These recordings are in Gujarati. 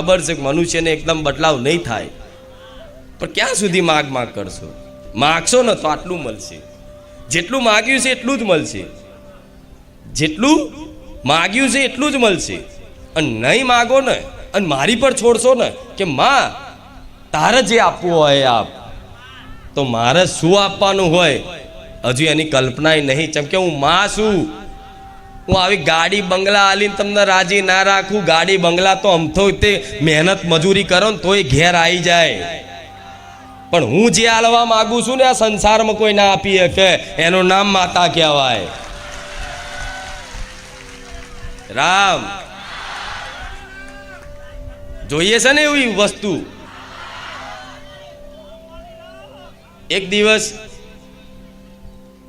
ખબર છે કે મનુષ્યને એકદમ બદલાવ નહીં થાય, પણ ક્યાં સુધી માગ કરશો? માગશો ને તો આટલું મળશે. જેટલું માગ્યું છે એટલું જ મળશે. જેટલું માગ્યું છે એટલું જ મળશે. અને નહીં માગો ને અને મારી પર છોડશો ને કે માં તારે જે આપવું હોય આપ, તો મારે શું આપવાનું હોય હજુ એની કલ્પના નહીં. કેમ કે હું માં છું. હું આવી ગાડી બંગલા આલીને તમને રાજી ના રાખું. ગાડી બંગલા તો અમથો તે મહેનત મજૂરી કરો ને તોય ઘેર આવી જાય, પણ હું જે આલવા માગું છું ને આ સંસારમાં કોઈ ના આપી શકે. એનું નામ માતા કહેવાય. રામ જોઈએ છે ને એવી વસ્તુ. એક દિવસ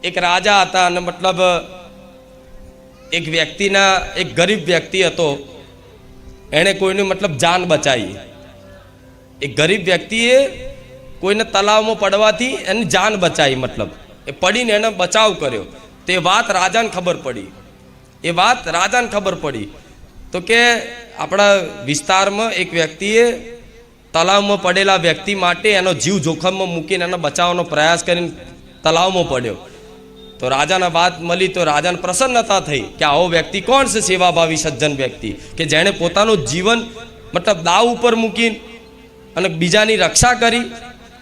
એક રાજા હતા અને મતલબ એક વ્યક્તિના, એક ગરીબ વ્યક્તિ હતો, એણે કોઈની મતલબ જાન બચાવી. એક ગરીબ વ્યક્તિએ કોઈને તલાવમાં પડવાથી એની જાન બચાવી, મતલબ એ પડીને એને બચાવ કર્યો. તે વાત રાજાને ખબર પડી. એ વાત રાજાને ખબર પડી તો કે આપણા વિસ્તારમાં એક વ્યક્તિએ તલાવમાં પડેલા વ્યક્તિ માટે એનો જીવ જોખમમાં મૂકીને એને બચાવવાનો પ્રયાસ કરીને તલાવમાં પડ્યો. તો રાજાને વાત મળી તો રાજાને પ્રસન્નતા થઈ કે આવો વ્યક્તિ કોણ છે, સેવાભાવી સજ્જન વ્યક્તિ કે જેણે પોતાનું જીવન મતલબ દાવ ઉપર મૂકીને અને બીજાની રક્ષા કરી.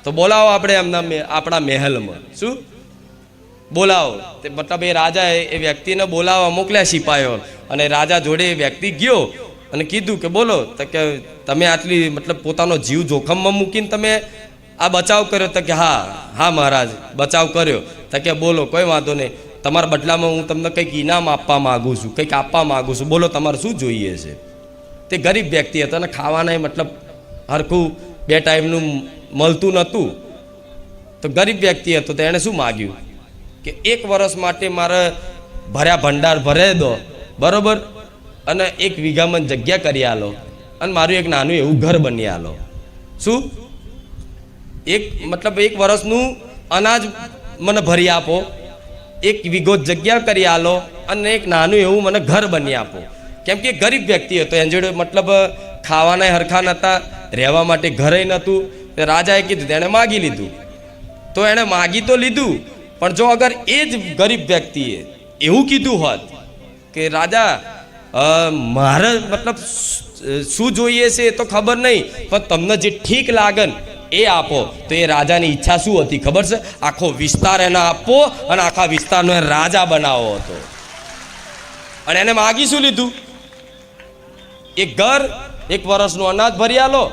તો બોલાવો આપણે એમના આપણા મહેલમાં. શું બોલાવો? તે મતલબ એ રાજા એ વ્યક્તિને બોલાવવા મોકલ્યા સિપાહીઓ, અને રાજા જોડે એ વ્યક્તિ ગયો અને કીધું કે બોલો, તો કે તમે આટલી મતલબ પોતાનો જીવ જોખમમાં મૂકીને તમે આ બચાવ કર્યો? તો કે હા હા મહારાજ બચાવ કર્યો. તો કે બોલો કોઈ વાંધો નહીં, તમારા બદલામાં હું તમને કંઈક ઇનામ આપવા માગું છું, કંઈક આપવા માગું છું, બોલો તમારે શું જોઈએ છે? તે ગરીબ વ્યક્તિ હતો અને ખાવાના મતલબ હરખું 2 ટાઈમનું મળતું નહોતું. તો ગરીબ વ્યક્તિ હતો તો એણે શું માગ્યું કે 1 વર્ષ માટે મારે ભર્યા ભંડાર ભરાઈ દો, બરાબર, અને 1 વીઘામાં જગ્યા કરી આલો, અને મારું એક નાનું એવું ઘર બની આલો. શું? મતલબ 1 વર્ષનું અનાજ મને ભરી આપો, 1 વીઘો જગ્યા કરી આલો, અને એક નાનું એવું મને ઘર બની આપો. કેમ કે ગરીબ વ્યક્તિ હતો, એની જોડે મતલબ ખાવાના હરખા નહોતા, રહેવા માટે ઘરે નહોતું. રાજાએ કીધું, તેણે માગી લીધું. તો એણે માગી તો લીધું, પણ જો અગર એ જ ગરીબ વ્યક્તિએ એવું કીધું હોત કે રાજા મારે મતલબ શું જોઈએ છે એ તો ખબર નહીં, પણ તમને જે ઠીક લાગે ને એ આપો, તો એ રાજાની ઈચ્છા શું હતી ખબર છે? આખો વિસ્તાર એને આપવો અને આખા વિસ્તારનો એ રાજા બનાવવો હતો. અને એને માગી શું લીધું? 1 ઘર, 1 વર્ષનું અનાજ ભરી આલો,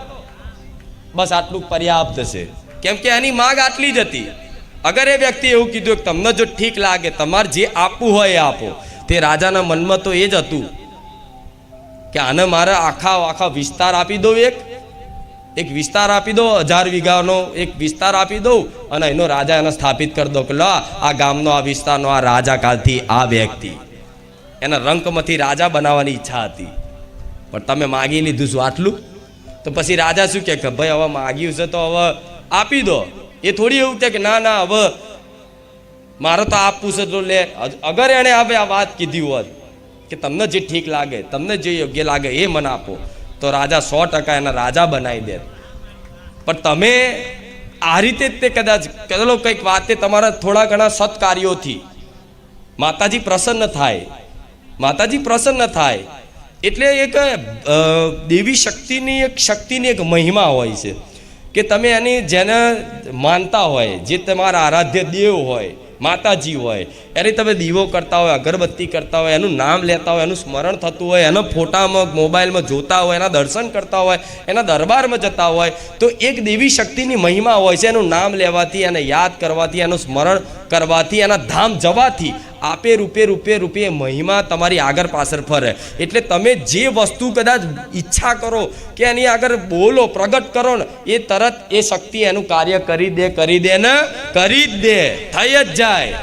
બસ આટલું પર્યાપ્ત છે. કેમ કે એની માગ આટલી જ હતી. અગર એ વ્યક્તિ એવું કીધું કે તમને જો ઠીક લાગે તમારે જે આપવું હોય એ આપો, તે રાજાના મનમાં તો એ જ હતું કે આને મારે આખા વિસ્તાર આપી દઉં, એક વિસ્તાર આપી દો, 1000 વીઘાનો એક વિસ્તાર આપી દઉં, અને એનો રાજા એને સ્થાપિત કરી દો કે લો આ ગામનો, આ વિસ્તારનો આ રાજા કાલથી આ વ્યક્તિ. એના રંકમાંથી રાજા બનાવવાની ઈચ્છા હતી. પણ તમે માગી લીધું શું આટલું? તો પછી રાજા શું કે ભાઈ હવે માગ્યું છે તો હવે આપી દો. એ થોડી એવું કે ના ના હવે મારે તો આપવું છે તો લે. અગર એણે હવે આ વાત કીધી હોત કે તમને જે ઠીક લાગે, તમને જે યોગ્ય લાગે એ મને આપો, તો રાજા 100% એના રાજા બનાવી દે. પણ તમે આ રીતે તે કદાચ ચલો કંઈક વાતે તમારા થોડા ઘણા સત્કાર્યોથી માતાજી પ્રસન્ન થાય. માતાજી પ્રસન્ન થાય એટલે એક દેવી શક્તિની એક મહિમા હોય છે કે તમે એની જેને માનતા હોય, જે તમારા આરાધ્ય દેવ હોય, માતાજી હોય, એની તમે દીવો કરતા હોય, અગરબત્તી કરતા હોય, એનું નામ લેતા હોય, એનું સ્મરણ થતું હોય, એના ફોટામાં મોબાઈલમાં જોતા હોય, એના દર્શન કરતા હોય, એના દરબારમાં જતા હોય, તો એક દેવી શક્તિની મહિમા હોય છે. એનું નામ લેવાથી, એને યાદ કરવાથી, એનું સ્મરણ કરવાથી, એના ધામ જવાથી આપે રૂપે મહિમા તમારી આગળ પાછળ ફરે. એટલે તમે જે વસ્તુ કદાચ ઈચ્છા કરો કે એની આગળ બોલો, પ્રગટ કરો ને, એ તરત એ શક્તિ એનું કાર્ય કરી દે ને કરી જ દે, થઈ જ જાય.